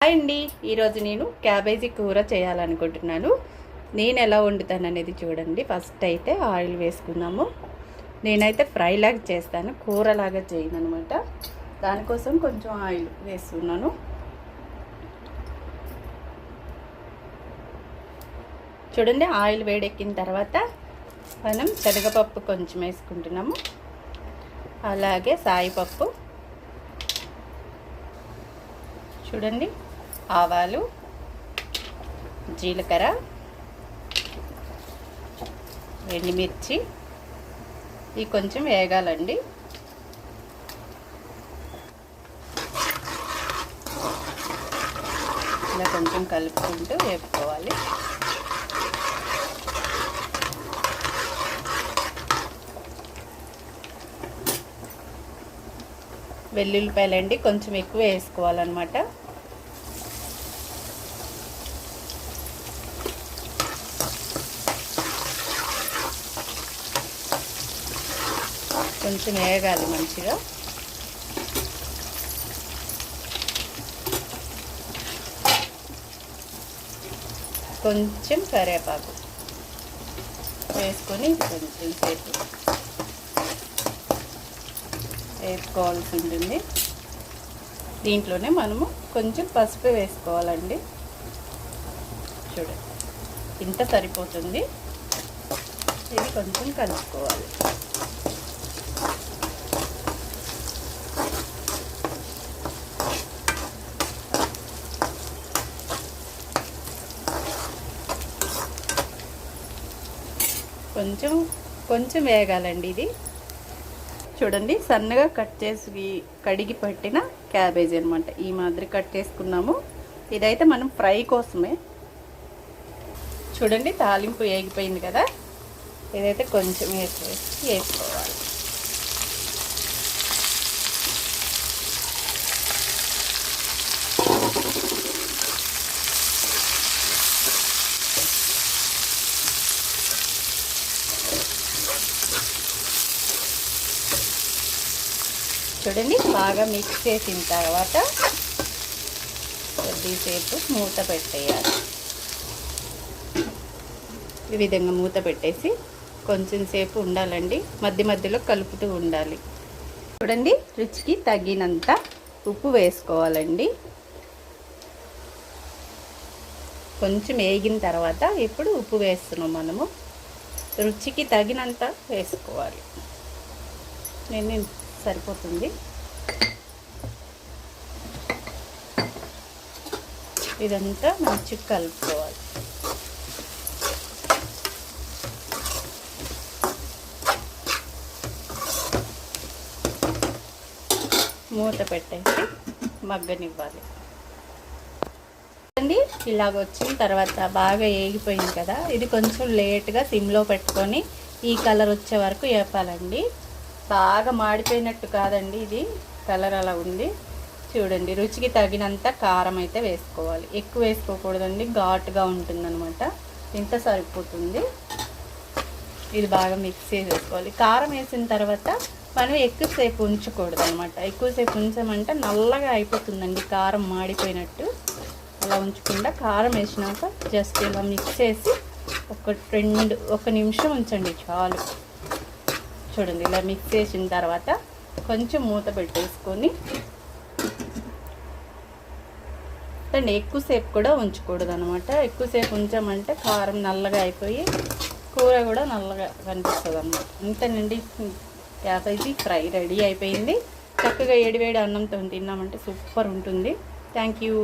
Hi అండి, ఈరోజు నేను క్యాబేజీ కూర చేయాలనుకుంటున్నాను. నేను ఎలా వండుతాను అనేది చూడండి. ఫస్ట్ అయితే ఆయిల్ వేసుకున్నాము. నేనైతే ఫ్రై లాగా చేస్తాను, కూరలాగా చేయను అనమాట. దానికోసం కొంచెం ఆయిల్ వేస్తున్నాను. చూడండి, ఆయిల్ వేడెక్కిన తర్వాత మనం శనగపప్పు కొంచెం వేసుకుంటున్నాము, అలాగే సాయిపప్పు, చూడండి, ఆవాలు, జీలకర్ర, ఎండుమిర్చి, ఇవి కొంచెం వేగాలండి. ఇలా కొంచెం కలుపుకుంటూ వేపుకోవాలి. వెల్లుల్లిపాయలండి కొంచెం ఎక్కువ వేసుకోవాలన్నమాట. కొంచెం వేగాలి మంచిగా. కొంచెం కరివేపాకు వేసుకొని కొంచెం సేపు వేసుకోవాల్సి ఉంటుంది. దీంట్లోనే మనము కొంచెం పసుపు వేసుకోవాలండి. చూడండి, ఇంత సరిపోతుంది. ఇది కొంచెం కలుపుకోవాలి. కొంచెం వేగాలండి. ఇది చూడండి, సన్నగా కట్ చేసి కడిగి పట్టిన క్యాబేజీ అనమాట. ఈ మాదిరి కట్ చేసుకున్నాము. ఇదైతే మనం ఫ్రై కోసమే. చూడండి, తాలింపు వేగిపోయింది కదా. ఇదైతే కొంచెం వేసుకోవాలి. చూడండి, బాగా మిక్స్ చేసిన తర్వాత కొద్దిసేపు మూత పెట్టేయాలి. ఈ విధంగా మూత పెట్టేసి కొంచెం సేపు ఉండాలండి. మధ్య మధ్యలో కలుపుతూ ఉండాలి. చూడండి, రుచికి తగినంత ఉప్పు వేసుకోవాలండి. కొంచెం వేగిన తర్వాత ఇప్పుడు ఉప్పు వేస్తున్నాం మనము. రుచికి తగినంత వేసుకోవాలి. నేను సరిపోతుంది. ఇదంతా మంచిగా కలుపుకోవాలి. మూత పెట్టేసి మగ్గనివ్వాలి. ఇలాగ వచ్చిన తర్వాత బాగా వేగిపోయింది కదా. ఇది కొంచెం లేట్గా సిమ్లో పెట్టుకొని ఈ కలర్ వచ్చే వరకు వేపాలండి. బాగా మాడిపోయినట్టు కాదండి, ఇది కలర్ అలా ఉంది. చూడండి, రుచికి తగినంత కారం అయితే వేసుకోవాలి. ఎక్కువ వేసుకోకూడదండి, ఘాటుగా ఉంటుందన్నమాట. ఇంత సరిపోతుంది. ఇది బాగా మిక్స్ చేసేసుకోవాలి. కారం వేసిన తర్వాత మనం ఎక్కువసేపు ఉంచకూడదు అనమాట. ఎక్కువసేపు ఉంచామంటే నల్లగా అయిపోతుందండి, కారం మాడిపోయినట్టు. అలా ఉంచకుండా కారం వేసినాక జస్ట్ ఇలా మిక్స్ చేసి ఒక నిమిషం ఉంచండి చాలు. చూడండి, ఇలా మిక్స్ చేసిన తర్వాత కొంచెం మూత పెట్టేసుకొని అండి. ఎక్కువసేపు కూడా ఉంచకూడదు అనమాట. ఎక్కువసేపు ఉంచామంటే కారం నల్లగా అయిపోయి కూర కూడా నల్లగా కనిపిస్తుంది అన్నమాట. అంతేనండి, క్యాబేజీ ఫ్రై రెడీ అయిపోయింది. చక్కగా వేడివేడి అన్నంతో తిన్నామంటే సూపర్ ఉంటుంది. Thank you.